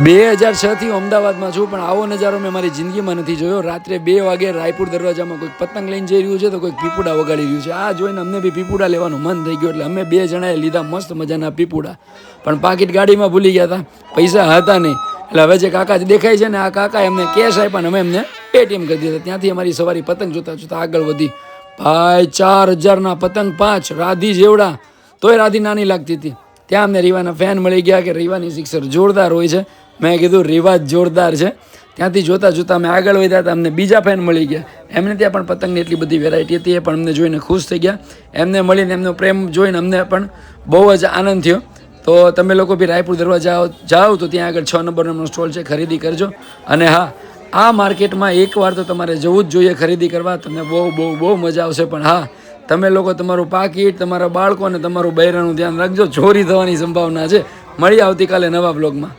2006 થી અમદાવાદમાં છું, પણ આવો નજારો મેં મારી જિંદગીમાં નથી જોયો. રાત્રે 2 વાગે રાયપુર દરવાજામાં કોઈક પતંગ લઈને જઈ રહ્યું છે તો કોઈક પીપુડા વગાડી રહ્યું છે. આ જોઈને અમને બી પીપુડા લેવાનું મન થઈ ગયું, એટલે અમે 2 જણાએ લીધા મસ્ત મજાના પીપુડા. પણ પાકીટ ગાડીમાં ભૂલી ગયા હતા, પૈસા હતા નહીં. એટલે હવે જે કાકા દેખાય છે ને, આ કાકા એમને કેશ આપ્યા ને અમે એમને પેટીએમ કરી દીધા. ત્યાંથી અમારી સવારી પતંગ જોતા જોતા આગળ વધી. ભાઈ 4000ના પતંગ 5, રાધી જેવડા, તોય રાધી નાની લાગતી હતી. ત્યાં અમને રીવાના ફેન મળી ગયા કે રીવાની સિક્સર જોરદાર હોય છે. મેં કીધું રીવા જ જોરદાર છે. ત્યાંથી જોતા જોતા અમે આગળ વધ્યા હતા, અમને બીજા ફેન મળી ગયા. એમને ત્યાં પણ પતંગની એટલી બધી વેરાયટી હતી, એ પણ અમને જોઈને ખુશ થઈ ગયા. એમને મળીને એમનો પ્રેમ જોઈને અમને પણ બહુ જ આનંદ થયો. તો તમે લોકો બી રાયપુર દરવાજા જાઓ તો ત્યાં આગળ 6 નંબરનો સ્ટોલ છે, ખરીદી કરજો. અને હા, આ માર્કેટમાં એકવાર તો તમારે જવું જ જોઈએ ખરીદી કરવા. તમને બહુ બહુ બહુ મજા આવશે. પણ હા, તમે લોકો તમારું પાકીટ, તમારા બાળકો અને તમારું બૈરાનું ધ્યાન રાખજો, ચોરી થવાની સંભાવના છે. મળીએ આવતીકાલે નવા બ્લોગમાં.